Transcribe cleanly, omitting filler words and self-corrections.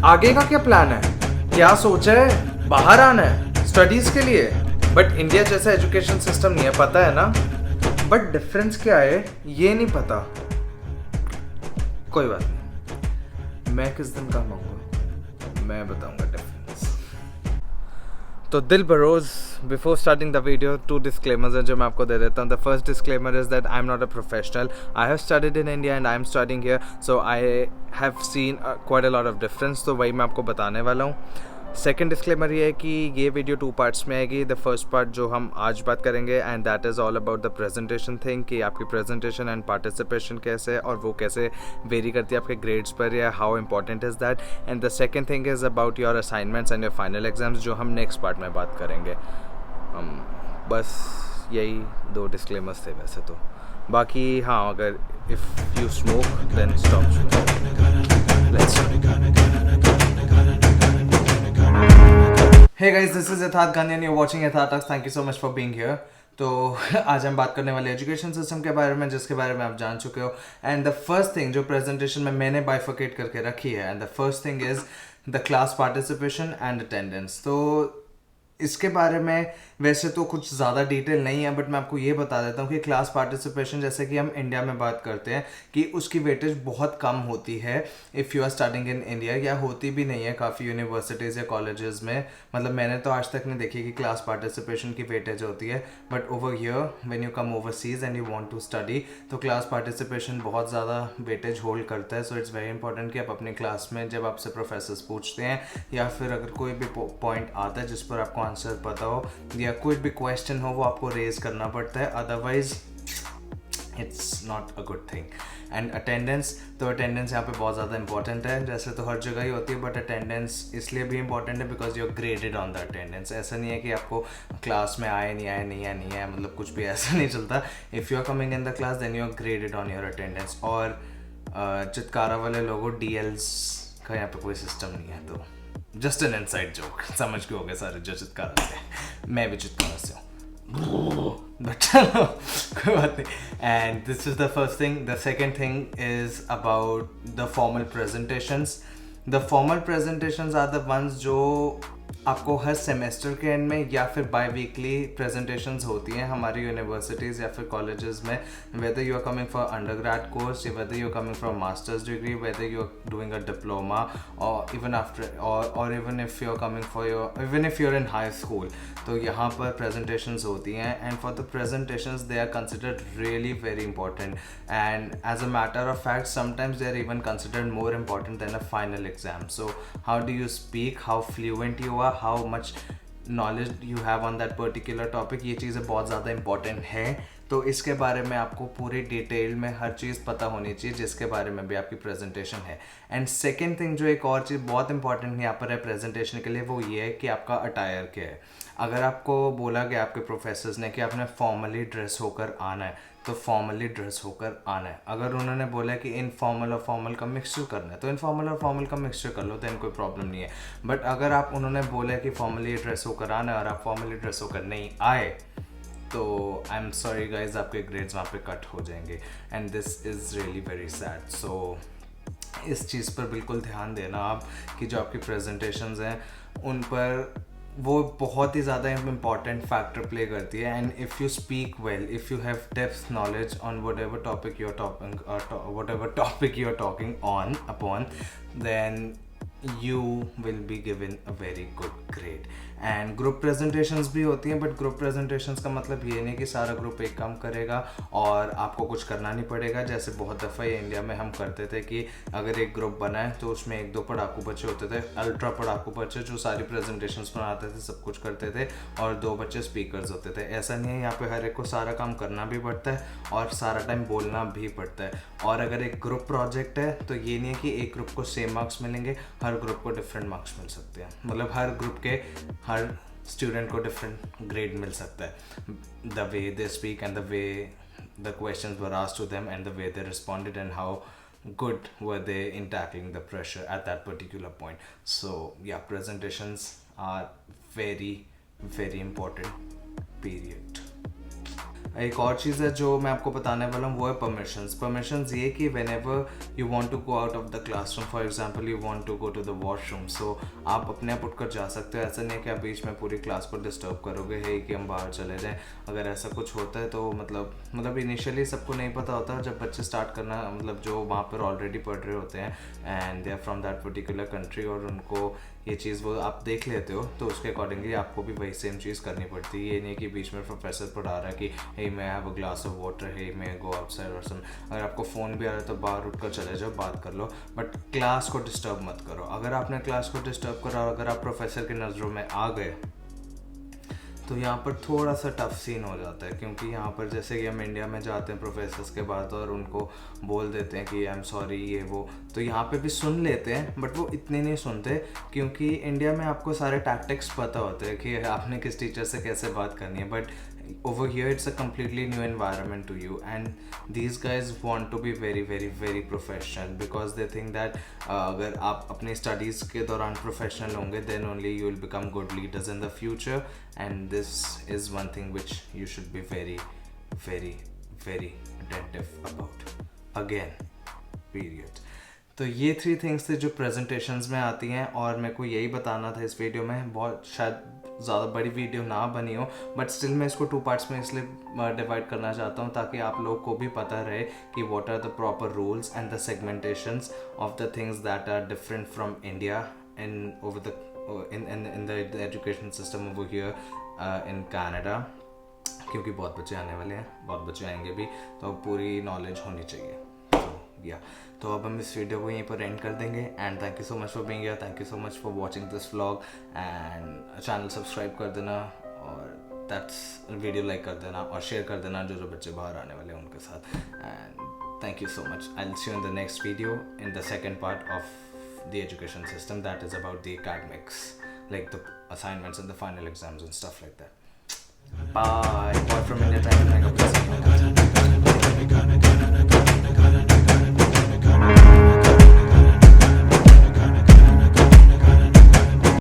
आगे का क्या प्लान है, क्या सोचा है, बाहर आना है स्टडीज के लिए। बट इंडिया जैसा एजुकेशन सिस्टम नहीं है, पता है ना। बट डिफरेंस क्या है ये नहीं पता। कोई बात नहीं, मैं किस दिन काम आऊँगा मैं बताऊँगा डिफरेंस। तो दिल बरोज, before starting the video 2 disclaimers हैं जो मैं आपको दे देता हूँ। The first disclaimer is that I am not a professional, I have studied in India and I am studying here, so I have seen quite a lot of difference, तो वही मैं आपको बताने वाला हूँ। सेकेंड डिस्क्लेमर ये है कि ये वीडियो 2 पार्ट्स में आएगी। द फर्स्ट पार्ट जो हम आज बात करेंगे and that is all about the presentation thing, कि आपकी प्रेजेंटेशन एंड पार्टिसिपेशन कैसे है और वो कैसे वेरी करती है आपके ग्रेड्स पर, या how important is that. And the second thing is about your assignments and your final exams, जो हम नेक्स्ट पार्ट में बात करेंगे। बस यही 2 डिस्क्लेमर्स थे वैसे तो। बाकी हाँ, अगर if you smoke then stop smoking. Let's hey guys, this is Yatharth Gandhi and you are watching Yatharth talks. Thank you so much for being here. तो आज हम बात करने वाले एजुकेशन सिस्टम के बारे में, जिसके बारे में आप जान चुके हो। एंड द फर्स्ट थिंग जो प्रेजेंटेशन में मैंने बाइफर्केट करके रखी है, and the first thing is the class participation and attendance. तो इसके बारे में वैसे तो कुछ ज़्यादा डिटेल नहीं है, बट मैं आपको ये बता देता हूँ कि क्लास पार्टिसिपेशन, जैसे कि हम इंडिया में बात करते हैं, कि उसकी वेटेज बहुत कम होती है if you are studying in India, या होती भी नहीं है काफ़ी यूनिवर्सिटीज़ या कॉलेजेस में। मतलब मैंने तो आज तक नहीं देखी कि क्लास पार्टिसिपेशन की वेटेज होती है। But over here when you come overseas and you want to study, तो क्लास पार्टिसिपेशन बहुत ज़्यादा वेटेज होल्ड करता है। सो इट्स वेरी इंपॉर्टेंट कि आप अपनी क्लास में जब आपसे प्रोफेसर्स पूछते हैं, या फिर अगर कोई भी पॉइंट आता है जिस पर आपको आंसर पता हो, या कोई भी क्वेश्चन हो, वो आपको रेज करना पड़ता है, otherwise it's not a good thing. And attendance, तो अटेंडेंस यहाँ पे बहुत ज़्यादा इंपॉर्टेंट है। जैसे तो हर जगह ही होती है, बट अटेंडेंस इसलिए भी इंपॉर्टेंट है because you are graded on the attendance. ऐसा नहीं है कि आपको क्लास में आए नहीं आए नहीं आए नहीं आए, मतलब कुछ भी ऐसा नहीं चलता। If you are coming in the class then you are graded on your attendance. और चित्कारा वाले लोगों, डीएल्स का यहाँ पे कोई सिस्टम नहीं है, तो जस्ट एन इनसाइड जोक, समझ के हो गए सारे जो चित्कारा से। मैं भी चित्कारा से हूँ, बट चलो कोई बात नहीं। And this is the first thing. The second thing is about the formal presentations. The formal presentations are the ones जो आपको हर सेमेस्टर के एंड में या फिर बाई वीकली प्रेजेंटेशंस होती हैं हमारी यूनिवर्सिटीज़ या फिर कॉलेजेस में, whether you are coming for undergrad course, या whether you are coming for masters degree, whether you are doing a diploma, और इवन आफ्टर और even if you are coming for your, even if you are in high school, तो यहाँ पर presentations होती हैं। And for the presentations they are considered really very important, and as a matter of fact sometimes they are even considered more important than a final exam. So how do you speak, how fluent you are, how much knowledge you have on that particular topic, ये चीज़ें बहुत ज़्यादा important हैं। तो इसके बारे में आपको पूरी डिटेल में हर चीज़ पता होनी चाहिए, जिसके बारे में भी आपकी प्रेजेंटेशन है। एंड सेकेंड थिंग, जो एक और चीज़ बहुत इंपॉर्टेंट यहाँ पर है प्रेजेंटेशन के लिए, वो ये है कि आपका अटायर क्या है। अगर आपको बोला गया आपके प्रोफेसर्स ने कि आपने फॉर्मली ड्रेस होकर आना है, तो फॉर्मली ड्रेस होकर आना है। अगर उन्होंने बोला कि इनफॉर्मल और फॉर्मल का मिक्सचर करना है, तो इनफॉर्मल और फॉर्मल का मिक्सचर कर लो, देन कोई प्रॉब्लम नहीं है। बट अगर आप उन्होंने बोला कि फॉर्मली ड्रेस होकर आना है और आप फॉर्मली ड्रेस होकर नहीं आए, तो आई एम सॉरी गाइज, आपके ग्रेड्स वहाँ पे कट हो जाएंगे। And this is really very sad. So इस चीज़ पर बिल्कुल ध्यान देना आप, कि जो आपकी प्रेजेंटेशंस हैं उन पर वो बहुत ही ज़्यादा इंपॉर्टेंट फैक्टर प्ले करती है। And if you speak well, if you have depth knowledge on whatever topic you are talking on upon, then you will be given a very good grade. And group presentations भी होती हैं, but group presentations का मतलब ये नहीं कि सारा group एक काम करेगा और आपको कुछ करना नहीं पड़ेगा। जैसे बहुत दफ़ा ये इंडिया में हम करते थे कि अगर एक ग्रुप बना है तो उसमें 1-2 पढ़ाकू बच्चे होते थे, अल्ट्रा पढ़ाकू बच्चे, जो सारी प्रेजेंटेशंस बनाते थे, सब कुछ करते थे, और 2 बच्चे स्पीकर्स होते थे। ऐसा नहीं है, यहाँ पे हर एक को सारा काम करना भी पड़ता है और सारा टाइम बोलना भी पड़ता है। और अगर एक ग्रुप प्रोजेक्ट है तो ये नहीं है कि एक ग्रुप को सेम मार्क्स मिलेंगे, हर ग्रुप को डिफरेंट मार्क्स मिल सकते हैं। मतलब हर ग्रुप के हर स्टूडेंट को डिफरेंट ग्रेड मिल सकता है, the way they speak and the way the questions were asked to them and the way they responded and how good were they in tackling the pressure at that particular point. So yeah, presentations are very very important, period. एक और चीज़ है जो मैं आपको बताने वाला हूँ, वो है परमिशंस ये कि whenever you want to go out of the classroom, for example you want to go to the washroom, so आप अपने आप उठकर जा सकते हो। ऐसा नहीं है कि आप बीच में पूरी क्लास को डिस्टर्ब करोगे है कि हम बाहर चले जाएं। अगर ऐसा कुछ होता है तो मतलब इनिशियली सबको नहीं पता होता, जब बच्चे स्टार्ट करना मतलब जो वहाँ पर ऑलरेडी पढ़ रहे होते हैं and they are from that particular country और उनको ये चीज़ वो आप देख लेते हो, तो उसके अकॉर्डिंगली आपको भी वही सेम चीज़ करनी पड़ती है। ये नहीं कि बीच में प्रोफेसर पढ़ा रहा है कि hey may have a glass of water, hey may go outside और सम। अगर आपको फ़ोन भी आ रहा है तो बाहर उठ कर चले जाओ, बात कर लो, बट क्लास को डिस्टर्ब मत करो। अगर आपने क्लास को डिस्टर्ब करा और अगर आप प्रोफेसर की नज़रों में आ गए तो यहाँ पर थोड़ा सा टफ सीन हो जाता है, क्योंकि यहाँ पर जैसे कि हम इंडिया में जाते हैं प्रोफेसर्स के बाद और उनको बोल देते हैं कि आई एम सॉरी ये वो, तो यहाँ पे भी सुन लेते हैं बट वो इतने नहीं सुनते, क्योंकि इंडिया में आपको सारे टैक्टिक्स पता होते हैं कि आपने किस टीचर से कैसे बात करनी है। But over here it's a completely new environment to you, and these guys want to be very very very professional because they think that अगर आप अपनी स्टडीज़ के दौरान प्रोफेशनल होंगे then only you will become good leaders in the future, and this is one thing which you should be very very very attentive about again period। तो ये 3 things थे जो प्रेजेंटेशंस में आती हैं, और मेरे को यही बताना था इस वीडियो में। बहुत शायद ज़्यादा बड़ी वीडियो ना बनी हो, बट स्टिल मैं इसको 2 पार्ट्स में इसलिए डिवाइड करना चाहता हूँ ताकि आप लोग को भी पता रहे कि what are the proper rules and the segmentations of the things that are different from India in over the in the education system over here in Canada, क्योंकि बहुत बच्चे आने वाले हैं, बहुत बच्चे आएंगे भी, तो पूरी नॉलेज होनी चाहिए। या तो अब हम इस वीडियो को यहीं पर एंड कर देंगे, and thank you so much for being here, thank you so much for watching this vlog, and channel subscribe कर देना और दैट्स वीडियो लाइक कर देना और शेयर कर देना जो जो बच्चे बाहर आने वाले हैं उनके साथ, and thank you so much. I will see you in the next video in the second part of the education system that is about the academics, like the assignments and the final exams and stuff like that. Bye from India, thank you, mega blessing.